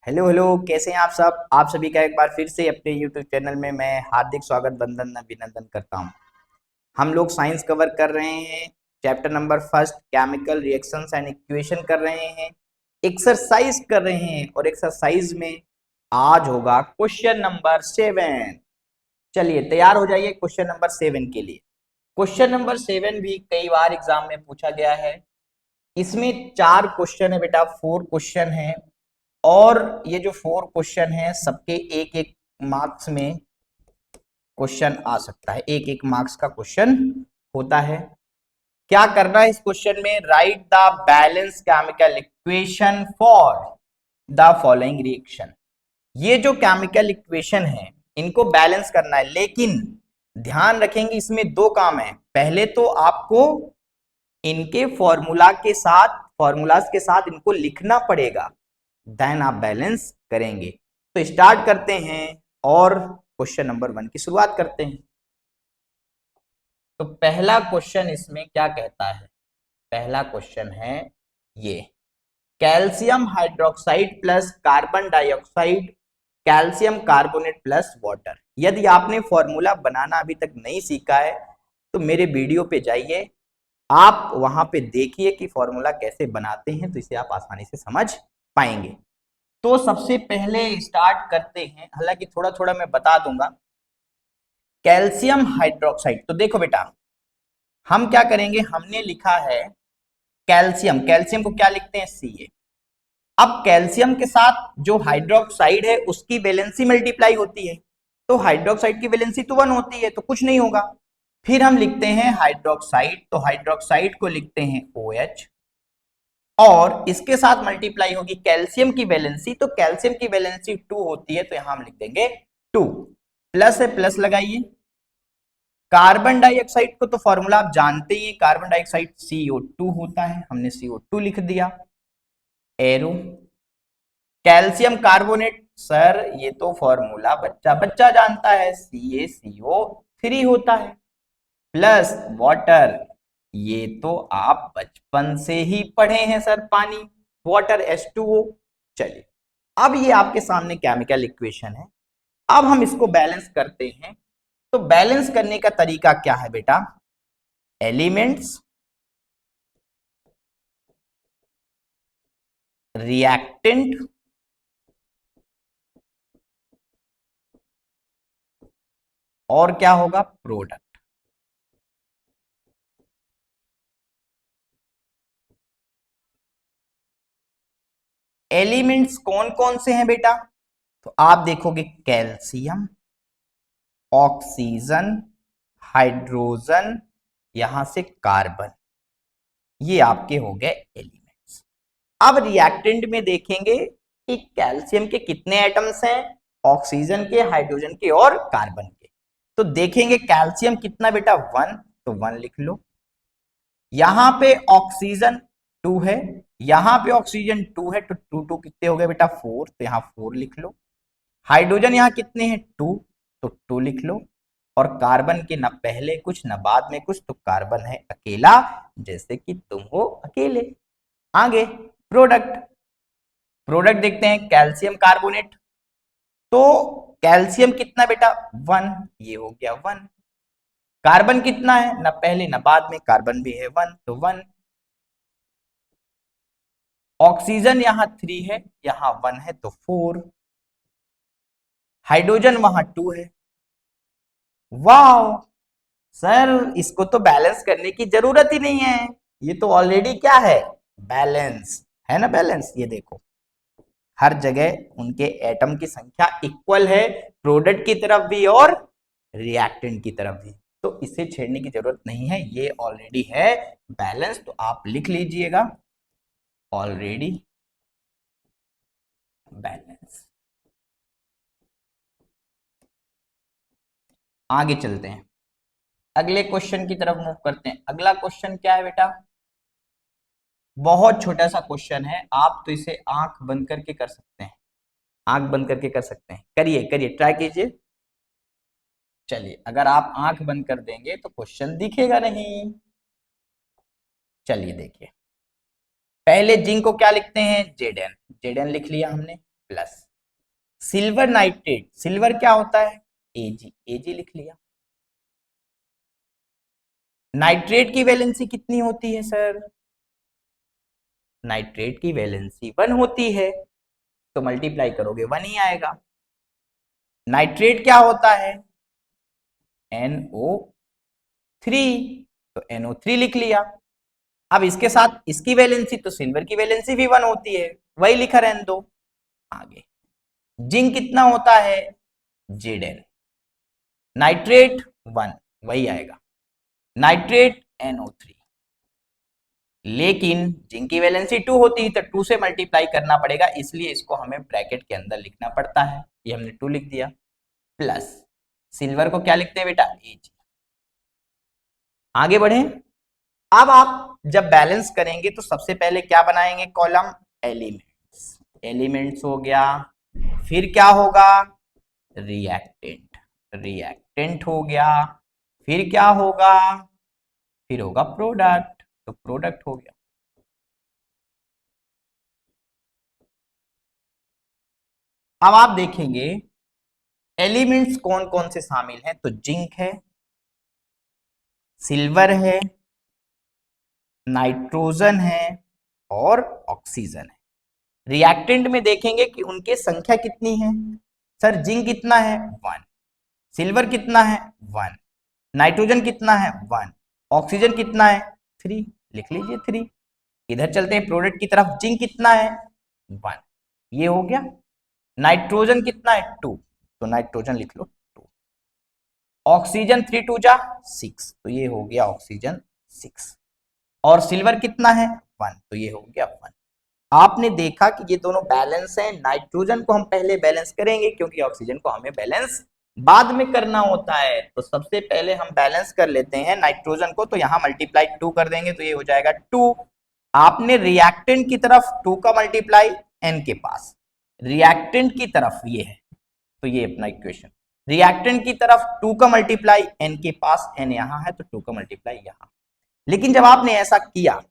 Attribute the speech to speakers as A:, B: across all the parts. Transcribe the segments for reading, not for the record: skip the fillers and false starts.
A: Hello hello, कैसे हैं आप सब। आप सभी का एक बार फिर से अपने YouTube चैनल में मैं हार्दिक स्वागत वंदन अभिनंदन करता हूं। हम लोग साइंस कवर कर रहे हैं। Chapter number first chemical reactions and equation कर रहे हैं। एक्सरसाइज कर रहे हैं और एक्सरसाइज में आज होगा क्वेश्चन नंबर 7। चलिए तैयार हो जाइए क्वेश्चन नंबर 7 के लिए। क्वेश्चन नंबर 7 भी कई बार एग्जाम में पूछा गया है। इसमें 4 क्वेश्चन है बेटा, 4 क्वेश्चन है। और ये जो 4 क्वेश्चन है सबके एक एक मार्क्स में क्वेश्चन आ सकता है, एक एक मार्क्स का क्वेश्चन होता है। क्या करना है इस क्वेश्चन में, right the balance chemical equation for the following reaction. ये जो केमिकल इक्वेशन है इनको बैलेंस करना है, लेकिन ध्यान रखेंगे इसमें दो काम है। पहले तो आपको इनके फॉर्मूलाज के साथ इनको लिखना पड़ेगा, देन आप बैलेंस करेंगे। तो स्टार्ट करते हैं और क्वेश्चन नंबर 1 की शुरुआत करते हैं। तो पहला क्वेश्चन इसमें क्या कहता है, पहला क्वेश्चन है ये, calcium hydroxide plus carbon dioxide, calcium carbonate plus water. यदि आपने फॉर्मूला बनाना अभी तक नहीं सीखा है तो मेरे वीडियो पे जाइए, आप वहां पे देखिए कि फॉर्मूला कैसे बनाते हैं, तो इसे आप आसानी से समझ पाएंगे। तो सबसे पहले स्टार्ट करते हैं, हालांकि थोड़ा थोड़ा मैं बता दूंगा। कैल्शियम हाइड्रोक्साइड, तो देखो बेटा हम क्या करेंगे, हमने लिखा है कैल्शियम, कैल्शियम को क्या लिखते हैं Ca। अब कैल्शियम के साथ जो हाइड्रोक्साइड है उसकी वैलेंसी मल्टीप्लाई होती है, तो हाइड्रोक्साइड की वैलेंसी तो 1 होती है, तो कुछ नहीं होगा। फिर हम लिखते हैं हाइड्रोक्साइड, तो हाइड्रोक्साइड को लिखते हैं OH, और इसके साथ मल्टीप्लाई होगी कैल्शियम की वैलेंसी, तो कैल्शियम की वैलेंसी 2 होती है, तो यहां हम लिख देंगे 2। प्लस है, प्लस लगाइए। कार्बन डाइऑक्साइड को तो फॉर्मूला आप जानते ही, कार्बन डाइऑक्साइड CO2 होता है, हमने CO2 लिख दिया, एरो। कैल्शियम कार्बोनेट, सर ये तो फॉर्मूला बच्चा बच्चा जानता है, CaCO3 होता है। प्लस वाटर, ये तो आप बचपन से ही पढ़े हैं सर, पानी, वाटर H2O। चलिए अब ये आपके सामने केमिकल इक्वेशन है, अब हम इसको बैलेंस करते हैं। तो बैलेंस करने का तरीका क्या है बेटा, एलिमेंट्स, रिएक्टेंट और क्या होगा, प्रोडक्ट। एलिमेंट्स कौन कौन से हैं बेटा, तो आप देखोगे कैल्शियम, ऑक्सीजन, हाइड्रोजन, यहां से कार्बन, ये आपके हो गए एलिमेंट्स। अब रिएक्टेंट में देखेंगे कि कैल्शियम के कितने एटम्स हैं, ऑक्सीजन के, हाइड्रोजन के और कार्बन के। तो देखेंगे कैल्शियम कितना बेटा 1, तो 1 लिख लो। यहां पे ऑक्सीजन 2 है, यहां पे ऑक्सीजन 2 है, तो 2 2 कितने हो गए बेटा 4, तो यहां 4 लिख लो। हाइड्रोजन यहां कितने हैं 2, तो 2 लिख लो। और कार्बन के ना पहले कुछ ना बाद में कुछ, तो कार्बन है अकेला, जैसे कि तुम हो अकेले। आगे प्रोडक्ट, प्रोडक्ट देखते हैं कैल्शियम कार्बोनेट, तो कैल्शियम कितना बेटा 1, ये हो गया 1। कार्बन कितना है, ना पहले ना बाद में, कार्बन भी है 1, तो 1। ऑक्सीजन यहां 3 है, यहां 1 है, तो 4। हाइड्रोजन वहां 2 है। वाह सर, इसको तो बैलेंस करने की जरूरत ही नहीं है, ये तो ऑलरेडी क्या है, बैलेंस है ना। बैलेंस ये देखो, हर जगह उनके एटम की संख्या इक्वल है, प्रोडक्ट की तरफ भी और रिएक्टेंट की तरफ भी, तो इसे छेड़ने की जरूरत नहीं है, ये ऑलरेडी है बैलेंस। तो आप लिख लीजिएगा ऑलरेडी बैलेंस। आगे चलते हैं, अगले क्वेश्चन की तरफ मूव करते हैं। अगला क्वेश्चन क्या है बेटा, बहुत छोटा सा क्वेश्चन है, आप तो इसे आंख बंद करके कर सकते हैं, आंख बंद करके कर सकते हैं, करिए करिए ट्राई कीजिए। चलिए अगर आप आंख बंद कर देंगे तो क्वेश्चन दिखेगा नहीं। चलिए देखिए, पहले जिंक को क्या लिखते हैं, Zn, Zn लिख लिया हमने। प्लस सिल्वर नाइट्रेट, सिल्वर क्या होता है Ag, Ag लिख लिया। नाइट्रेट की वैलेंसी कितनी होती है सर, नाइट्रेट की वैलेंसी 1 होती है, तो मल्टीप्लाई करोगे 1 ही आएगा। नाइट्रेट क्या होता है NO3, तो NO3 लिख लिया। अब इसके साथ इसकी वैलेंसी, तो सिल्वर की वैलेंसी भी 1 होती है, वही लिखा रहने दो। आगे जिंक कितना होता है Zn, नाइट्रेट 1 वही आएगा, नाइट्रेट NO3, लेकिन जिंक की वैलेंसी 2 होती है तो 2 से मल्टीप्लाई करना पड़ेगा, इसलिए इसको हमें ब्रैकेट के अंदर लिखना पड़ता है, ये हमने 2 लिख दिया। प्लस सिल्वर को क्या लिखते हैं बेटा Ag। आगे बढ़े, अब आप जब बैलेंस करेंगे तो सबसे पहले क्या बनाएंगे कॉलम एलिमेंट्स, एलिमेंट्स हो गया, फिर क्या होगा रिएक्टेंट, रिएक्टेंट हो गया, फिर क्या होगा, फिर होगा प्रोडक्ट, तो प्रोडक्ट हो गया। अब आप देखेंगे एलिमेंट्स कौन कौन से शामिल हैं, तो जिंक है, सिल्वर है, नाइट्रोजन है और ऑक्सीजन है। रिएक्टेंट में देखेंगे कि उनके संख्या कितनी है, सर जिंक कितना है 1, सिल्वर कितना है 1, नाइट्रोजन कितना है 1, ऑक्सीजन कितना है 3, लिख लीजिए 3। इधर चलते हैं प्रोडक्ट की तरफ, जिंक कितना है 1, ये हो गया। नाइट्रोजन कितना है 2, तो नाइट्रोजन लिख लो 2, ऑक्सीजन 3 2 जा 6, तो ये हो गया ऑक्सीजन 6, और सिल्वर कितना है 1, तो ये हो गया 1। आपने देखा कि ये दोनों बैलेंस हैं, नाइट्रोजन को हम पहले बैलेंस करेंगे क्योंकि ऑक्सीजन को हमें बैलेंस बाद में करना होता है, तो सबसे पहले हम बैलेंस कर लेते हैं नाइट्रोजन को, तो यहां मल्टीप्लाई 2 कर देंगे तो ये हो जाएगा 2। आपने रिएक्टेंट की तरफ 2 का मल्टीप्लाई N के पास, रिएक्टेंट की तरफ ये है, तो ये अपना इक्वेशन, रिएक्टेंट की तरफ 2 का मल्टीप्लाई N के पास, N यहां है तो 2 का मल्टीप्लाई यहां। लेकिन जब आपने ऐसा किया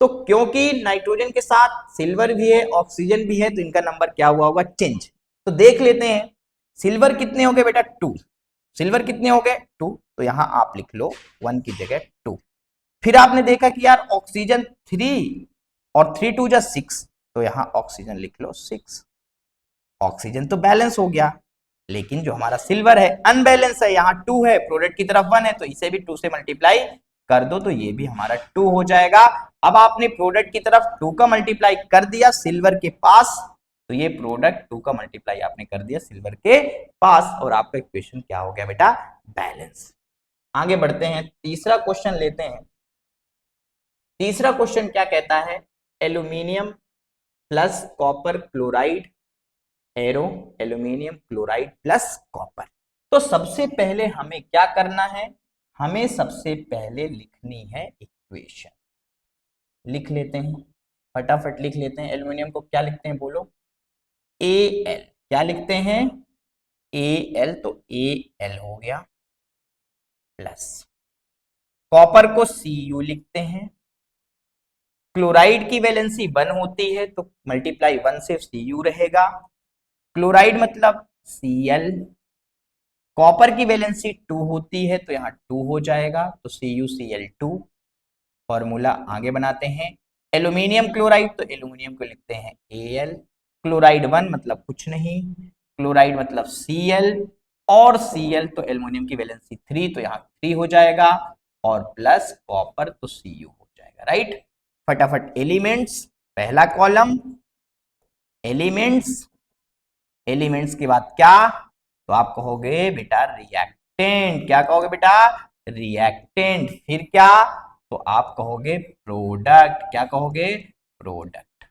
A: तो क्योंकि नाइट्रोजन के साथ सिल्वर भी है ऑक्सीजन भी है, तो इनका नंबर क्या हुआ होगा चेंज, तो देख लेते हैं। सिल्वर कितने हो गए बेटा 2, सिल्वर कितने हो गए 2, तो यहां आप लिख लो 1 की जगह 2। फिर आपने देखा कि यार ऑक्सीजन 3 और 3 2 जा 6, तो यहां ऑक्सीजन लिख लो 6, ऑक्सीजन तो बैलेंस हो गया, लेकिन जो हमारा सिल्वर है अनबैलेंस है, यहाँ 2 है प्रोडक्ट की तरफ 1 है, तो इसे भी 2 से मल्टीप्लाई कर दो तो ये भी हमारा 2 हो जाएगा। अब आपने प्रोडक्ट की तरफ 2 का मल्टीप्लाई कर दिया सिल्वर के पास, तो ये प्रोडक्ट 2 का मल्टीप्लाई आपने कर दिया सिल्वर के पास, और आपका इक्वेशन क्या हो गया बेटा बैलेंस। आगे बढ़ते हैं, तीसरा क्वेश्चन लेते हैं। तीसरा क्वेश्चन क्या कहता है, aluminium plus copper chloride arrow, aluminium chloride plus copper. तो सबसे पहले हमें क्या करना है, हमें सबसे पहले लिखनी है इक्वेशन, लिख लेते हैं फटाफट लिख लेते हैं। एल्यूमिनियम को क्या लिखते हैं बोलो Al, क्या लिखते हैं Al, तो Al हो गया, प्लस कॉपर को Cu लिखते हैं, क्लोराइड की वैलेंसी 1 होती है तो मल्टीप्लाई 1 से Cu रहेगा, क्लोराइड मतलब Cl, कॉपर की वैलेंसी 2 होती है तो यहाँ 2 हो जाएगा तो CuCl2। फॉर्मूला आगे बनाते हैं, एल्यूमिनियम क्लोराइड तो एल्यूमिनियम को लिखते हैं Al, क्लोराइड 1 मतलब कुछ नहीं, क्लोराइड मतलब Cl, और Cl तो एल्यूमिनियम की वैलेंसी 3 तो यहाँ 3 हो जाएगा, और प्लस कॉपर तो Cu हो जाएगा, राइट। फटाफट एलिमेंट्स, पहला कॉलम एलिमेंट्स, एलिमेंट्स के बाद क्या, तो आप कहोगे बेटा रिएक्टेंट, क्या कहोगे बेटा रिएक्टेंट, फिर क्या, तो आप कहोगे प्रोडक्ट, क्या कहोगे product.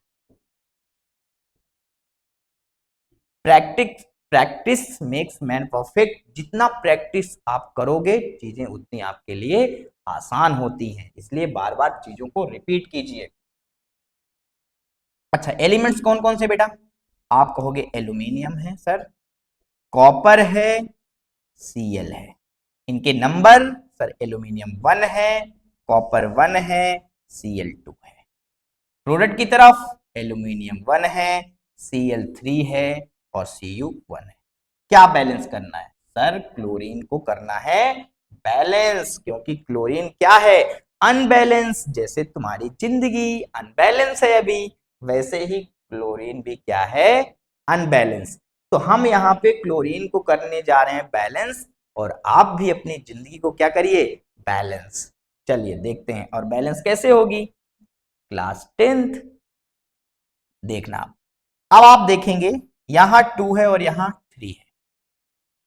A: Practice practice makes man perfect, जितना प्रैक्टिस आप करोगे चीजें उतनी आपके लिए आसान होती हैं, इसलिए बार बार चीजों को रिपीट कीजिए। अच्छा एलिमेंट्स कौन कौन से बेटा, आप कहोगे एल्यूमिनियम है सर, कॉपर है, Cl है, इनके नंबर सर एल्यूमिनियम 1 है, कॉपर 1 है, Cl2 है। प्रोडक्ट की तरफ एल्यूमिनियम 1 है, Cl3 है और Cu1 है। क्या बैलेंस करना है सर? क्लोरीन को करना है बैलेंस, क्योंकि क्लोरीन क्या है? अनबैलेंस। जैसे तुम्हारी जिंदगी अनबैलेंस है अभी, वैसे ही क्लोरीन भी क्या है? अनबैलेंस। तो हम यहाँ पे क्लोरीन को करने जा रहे हैं बैलेंस, और आप भी अपनी जिंदगी को क्या करिए? बैलेंस। चलिए देखते हैं, और बैलेंस कैसे होगी? क्लास 10th देखना। अब आप देखेंगे यहां 2 है और यहां 3 है।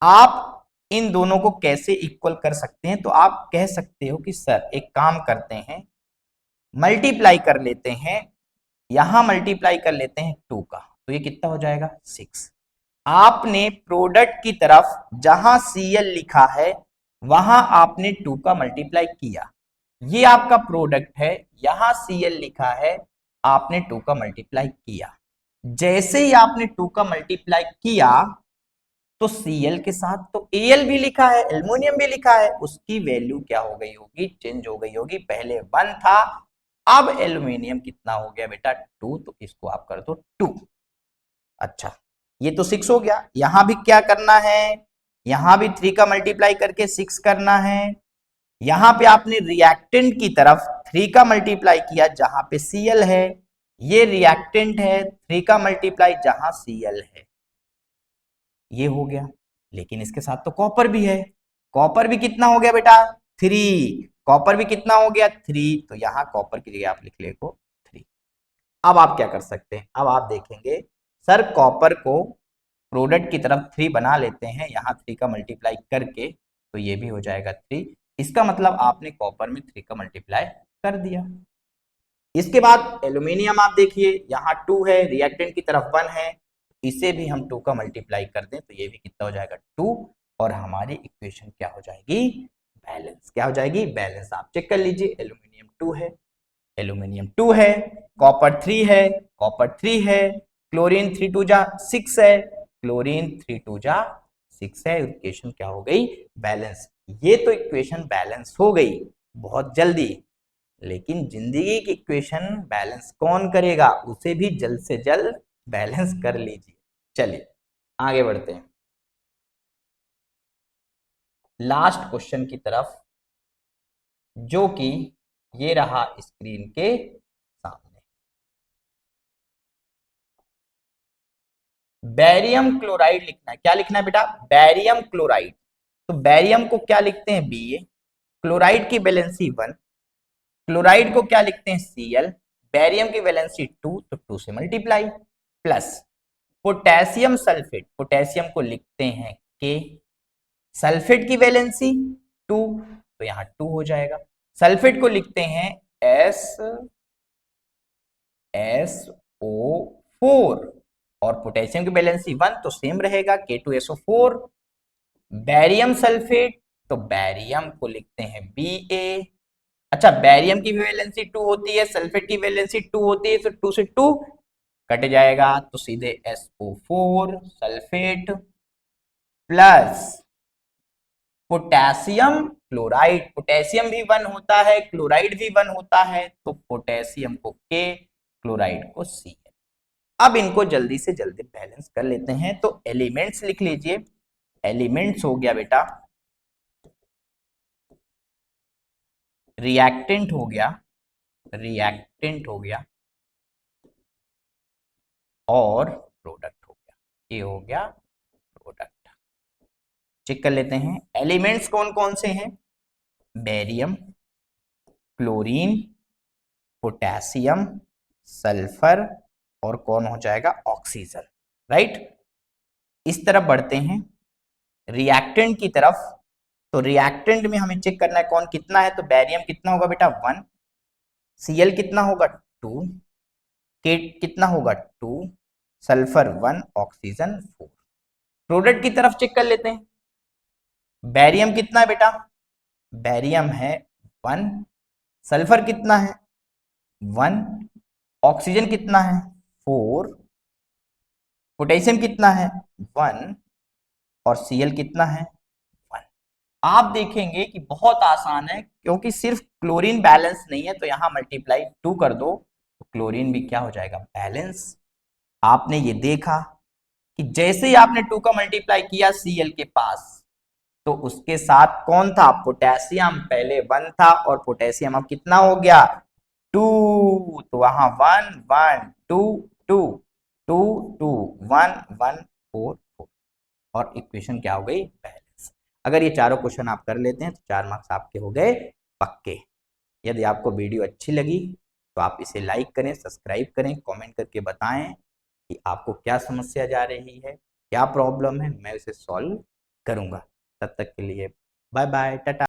A: आप इन दोनों को कैसे इक्वल कर सकते हैं? तो आप कह सकते हो कि सर एक काम करते हैं, मल्टीप्लाई कर लेते हैं, यहां मल्टीप्लाई कर लेते हैं 2 का, तो ये कितना हो जाएगा? 6। आपने प्रोडक्ट की तरफ जहां Cl लिखा है वहां आपने 2 का मल्टीप्लाई किया, ये आपका प्रोडक्ट है, यहां Cl लिखा है, आपने 2 का मल्टीप्लाई किया। जैसे ही आपने 2 का मल्टीप्लाई किया तो Cl के साथ तो Al भी लिखा है, एल्युमिनियम भी लिखा है, उसकी वैल्यू क्या हो गई होगी? चेंज हो गई होगी। पहले 1 था, अब एल्युमिनियम कितना हो गया बेटा? 2, तो इसको आप कर दो 2। अच्छा, ये तो 6 हो गया। यहां भी क्या करना है? यहां भी 3 का मल्टीप्लाई करके 6 करना है। यहां पे आपने रिएक्टेंट की तरफ 3 का मल्टीप्लाई किया जहां पे Cl है, ये रिएक्टेंट है, 3 का मल्टीप्लाई जहां Cl है, ये हो गया। लेकिन इसके साथ तो कॉपर भी है, कॉपर भी कितना हो गया बेटा? 3। कॉपर भी कितना हो गया? 3। तो यहां कॉपर की जगह आप लिख ले को 3। अब आप क्या कर सकते हैं? अब आप देखेंगे सर कॉपर को प्रोडक्ट की तरफ 3 बना लेते हैं, यहां 3 का मल्टीप्लाई करके, तो ये भी हो जाएगा 3। इसका मतलब आपने कॉपर में 3 का मल्टीप्लाई कर दिया। इसके बाद एल्यूमिनियम आप देखिए, यहाँ 2 है, रिएक्टेंट की तरफ 1 है, इसे भी हम 2 का मल्टीप्लाई कर दें तो ये भी कितना हो जाएगा? 2। और हमारी इक्वेशन क्या हो जाएगी? बैलेंस। क्या हो जाएगी? बैलेंस। आप चेक कर लीजिए, एल्यूमिनियम 2 है, एल्यूमिनियम 2 है, कॉपर 3 है, कॉपर 3 है, क्लोरीन 3 2 जा 6 है, क्लोरीन 3 2 जा 6 है। इक्वेशन क्या हो गई? बैलेंस। ये तो इक्वेशन बैलेंस हो गई बहुत जल्दी, लेकिन जिंदगी की इक्वेशन बैलेंस कौन करेगा? उसे भी जल्द से जल्द बैलेंस कर लीजिए। चलिए आगे बढ़ते हैं लास्ट क्वेश्चन की तरफ, जो कि ये रहा स्क्रीन के सामने। बैरियम क्लोराइड लिखना है। क्या लिखना है बेटा? Barium chloride. तो बैरियम को क्या लिखते हैं? Ba। क्लोराइड की वैलेंसी 1, क्लोराइड को क्या लिखते हैं? Cl। बैरियम की वैलेंसी 2, तो 2 से multiply, plus potassium sulphate, potassium को लिखते हैं K, सल्फेट की वैलेंसी 2, तो यहां 2 हो जाएगा। सल्फेट को लिखते हैं SSO4, और पोटेशियम की वैलेंसी 1, तो सेम रहेगा K2SO4। बैरियम सल्फेट, तो बैरियम को लिखते हैं Ba। अच्छा, बैरियम की भी वैलेंसी 2 होती है, सल्फेट की वैलेंसी 2 होती है, तो 2 से 2 कट जाएगा, तो सीधे SO4 sulphate plus potassium chloride. Potassium भी 1 होता है, क्लोराइड भी 1 होता है, तो पोटेशियम को K, क्लोराइड को C। अब इनको जल्दी से जल्दी बैलेंस कर लेते हैं। तो एलिमेंट्स लिख लीजिए। एलिमेंट्स हो गया बेटा, रिएक्टेंट हो गया, रिएक्टेंट हो गया, और प्रोडक्ट हो गया। ये हो गया प्रोडक्ट। चेक कर लेते हैं एलिमेंट्स कौन कौन से हैं। बेरियम, क्लोरीन, पोटेशियम, सल्फर, और कौन हो जाएगा? ऑक्सीजन। राइट। इस तरफ बढ़ते हैं रिएक्टेंट की तरफ। तो रिएक्टेंट में हमें चेक करना है कौन कितना है। तो बैरियम कितना होगा बेटा? 1, Cl कितना होगा? 2, के कितना होगा? 2, सल्फर 1, ऑक्सीजन 4। प्रोडक्ट की तरफ चेक कर लेते हैं। बैरियम कितना है बेटा? बैरियम है 1, सल्फर कितना है? 1, ऑक्सीजन कितना है? 4, पोटेशियम कितना है? 1, और Cl कितना है? 1। आप देखेंगे कि बहुत आसान है, क्योंकि सिर्फ क्लोरीन बैलेंस नहीं है, तो यहां मल्टीप्लाई 2 कर दो, तो क्लोरीन भी क्या हो जाएगा? बैलेंस। आपने ये देखा कि जैसे ही आपने 2 का मल्टीप्लाई किया Cl के पास, तो उसके साथ कौन था? पोटेशियम। पहले 1 था और पोटेशियम अब कितना हो गया? 2। तो वहां 1 1 2 2 2 2 1 1 4 4 और इक्वेशन क्या हो गई? बैलेंस। अगर ये चारों क्वेश्चन आप कर लेते हैं तो 4 मार्क्स आपके हो गए पक्के। यदि आपको वीडियो अच्छी लगी तो आप इसे लाइक करें, सब्सक्राइब करें, कमेंट करके बताएं कि आपको क्या समस्या जा रही है, क्या प्रॉब्लम है, मैं उसे सॉल्व करूंगा। तब तक के लिए बाय बाय, टाटा।